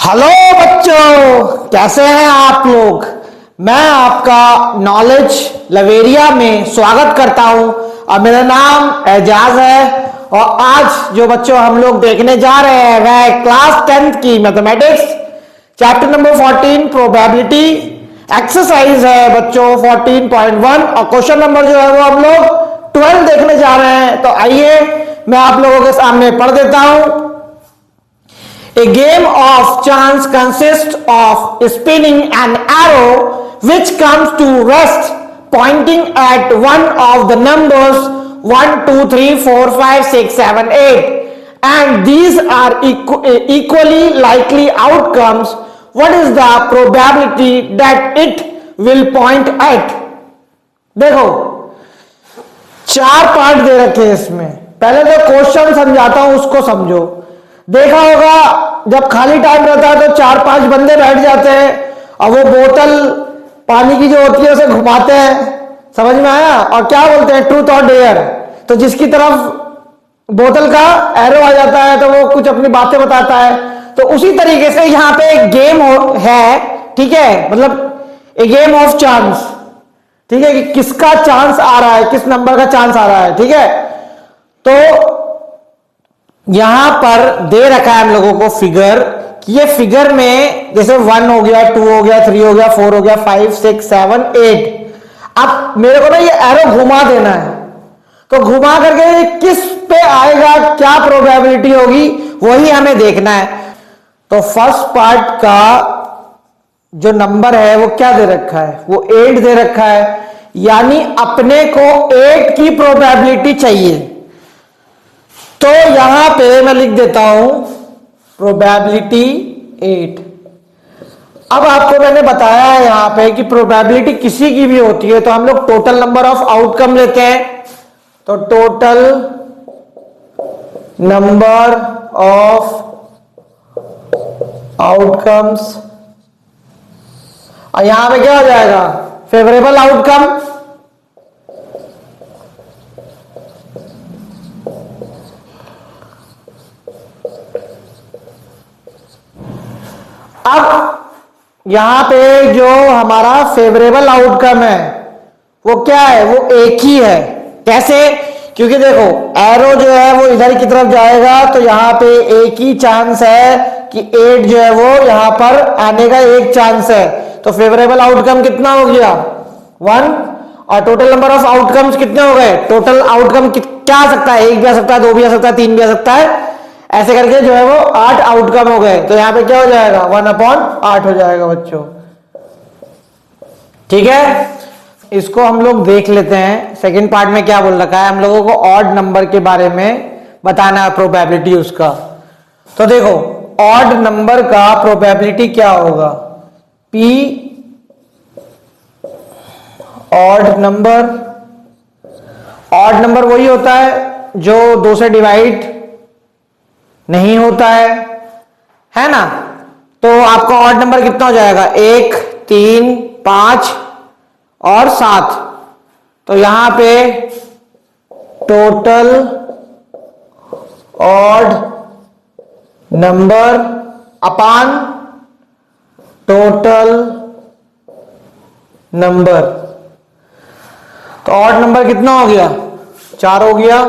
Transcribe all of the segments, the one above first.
Hello बच्चों, कैसे हैं आप लोग। मैं आपका नॉलेज लवेरिया में स्वागत करता हूं और मेरा नाम एजाज है। और आज जो बच्चों हम लोग देखने जा रहे हैं वह क्लास 10th की mathematics chapter number 14 probability exercise है बच्चों 14.1 और क्वेश्चन नंबर जो है वो हम लोग 12 देखने जा रहे हैं। तो आइए मैं आप लोगों के सामने पढ़ देता हूं। A game of chance consists of spinning an arrow which comes to rest pointing at one of the numbers 1, 2, 3, 4, 5, 6, 7, 8 and these are equally likely outcomes. What is the probability that it will point at? देखो चार part दे रखे हैं इसमें। पहले तो question समझाता हूं, उसको समझो। देखा होगा जब खाली टाइम रहता है तो 4-5 बंदे बैठ जाते हैं और वो बोतल पानी की जो होती है उसे घुमाते हैं। समझ में आया? और क्या बोलते हैं, ट्रूथ और डेयर। तो जिसकी तरफ बोतल का एरो आ जाता है तो वो कुछ अपनी बातें बताता है। तो उसी तरीके से यहाँ पे एक गेम है, ठीक है, मतलब ए गेम ऑफ चांस, ठीक है, कि किसका चांस आ रहा है, किस नंबर का चांस आ रहा है, ठीक है। तो यहां पर दे रखा है हम लोगों को फिगर, ये फिगर में जैसे 1 हो गया, 2 हो गया, 3 हो गया, 4 हो गया, 5, 6, 7, 8। अब मेरे को ना ये एरो घुमा देना है, तो घुमा करके किस पे आएगा, क्या प्रोबेबिलिटी होगी, वही हमें देखना है। तो फर्स्ट पार्ट का जो नंबर है वो क्या दे रखा है, वो 8 दे रखा है, यानी अपने को 8 की प्रोबेबिलिटी चाहिए। तो यहां पे मैं लिख देता हूं प्रोबेबिलिटी 8। अब आपको मैंने बताया है यहां पे कि प्रोबेबिलिटी किसी की भी होती है तो हम लोग टोटल नंबर ऑफ आउटकम लेते हैं। तो टोटल नंबर ऑफ आउटकम्स, और यहां पे क्या हो जाएगा, फेवरेबल आउटकम। अब यहां पे जो हमारा फेवरेबल आउटकम है वो क्या है, वो एक ही है। कैसे? क्योंकि देखो एरो जो है वो इधर की तरफ जाएगा तो यहां पे एक ही चांस है कि 8 जो है वो यहां पर आने का एक चांस है। तो फेवरेबल आउटकम कितना हो गया, 1। और टोटल नंबर ऑफ आउटकम्स कितने हो गए, टोटल आउटकम क्या आ सकता है, 1 भी आ सकता है, 2 भी आ सकता है, 3 भी आ सकता है, ऐसे करके जो है वो 8 आउटकम हो गए। तो यहां पे क्या हो जाएगा, 1/8 हो जाएगा बच्चों, ठीक है। इसको हम लोग देख लेते हैं। सेकंड पार्ट में क्या बोल रखा है, हम लोगों को ऑड नंबर के बारे में बताना है, प्रोबेबिलिटी उसका। तो देखो ऑड नंबर का प्रोबेबिलिटी क्या होगा, P odd number. Odd number वही होता है जो 2 से डिवाइड नहीं होता है ना। तो आपका ऑड नंबर कितना हो जाएगा, 1, 3, 5 और 7। तो यहां पे टोटल ऑड नंबर अपान टोटल नंबर। तो ऑड नंबर कितना हो गया, 4 हो गया।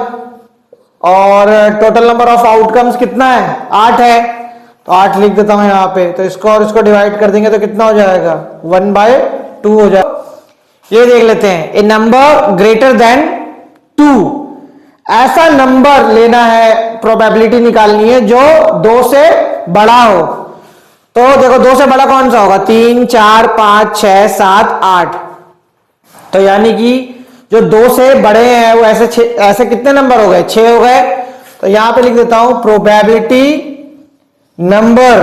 और टोटल नंबर ऑफ आउटकम्स कितना है, 8 है। तो 8 लिख देता हूं यहां पे। तो इसको और इसको डिवाइड कर देंगे तो कितना हो जाएगा, 1/2 हो जाएगा। ये देख लेते हैं, ए नंबर ग्रेटर देन 2, ऐसा नंबर लेना है, प्रोबेबिलिटी निकालनी है जो 2 से बड़ा हो। तो देखो 2 से बड़ा कौन सा होगा, 3, 4, 5, 6, 7, 8। तो यानी कि जो 2 से बड़े हैं वो ऐसे कितने नंबर हो गए, 6 हो गए। तो यहां पे लिख देता हूं प्रोबेबिलिटी नंबर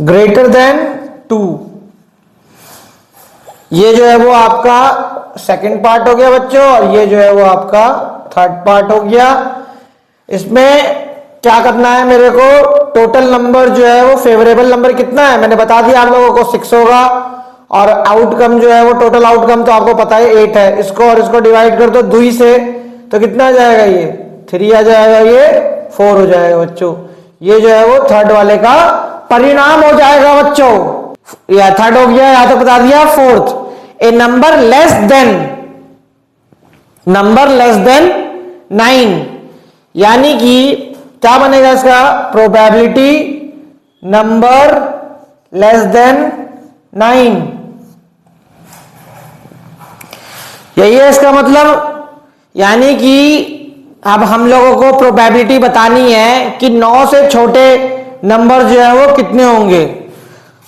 ग्रेटर देन 2। ये जो है वो आपका सेकंड पार्ट हो गया बच्चों, और ये जो है वो आपका थर्ड पार्ट हो गया। इसमें क्या करना है मेरे को, टोटल नंबर जो है वो फेवरेबल नंबर कितना है मैंने बता दिया आप लोगों को, 6 होगा। और आउटकम जो है वो टोटल आउटकम तो आपको पता है 8 है। इसको और इसको डिवाइड कर दो 2 से, तो कितना आ जाएगा, ये 3 आ जाएगा, ये 4 हो जाएगा बच्चों। ये जो है वो थर्ड वाले का परिणाम हो जाएगा बच्चों। या थर्ड हो गया, यहां तो बता दिया। फोर्थ, ए नंबर लेस देन 9, यानी कि क्या बनेगा इसका, प्रोबेबिलिटी नंबर लेस देन 9, यही है इसका मतलब। यानी कि अब हम लोगों को प्रोबेबिलिटी बतानी है कि 9 से छोटे नंबर जो है वो कितने होंगे।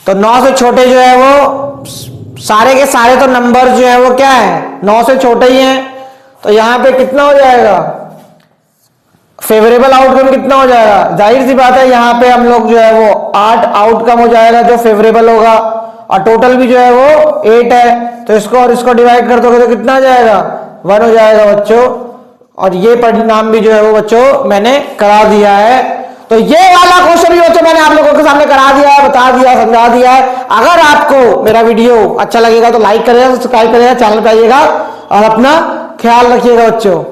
तो 9 से छोटे जो है वो सारे के सारे तो नंबर जो है वो क्या है, 9 से छोटे ही हैं। तो यहां पे कितना हो जाएगा, फेवरेबल आउटकम कितना हो जाएगा, जाहिर सी बात है यहां पे हम लोग जो है वो 8 आउटकम हो जाएगा जो फेवरेबल होगा, और टोटल भी जो है वो 8 है। तो इसको और इसको डिवाइड कर दोगे तो कितना आ जाएगा, 1 हो जाएगा बच्चों। और ये परिणाम भी जो है वो बच्चों मैंने करा दिया है। तो ये वाला क्वेश्चन भी बच्चों मैंने आप लोगों के सामने करा दिया है, बता दिया, समझा दिया है। अगर आपको मेरा वीडियो अच्छा लगेगा तो लाइक करिएगा, सब्सक्राइब करिएगा, चैनल पे आइएगा और अपना ख्याल रखिएगा बच्चों।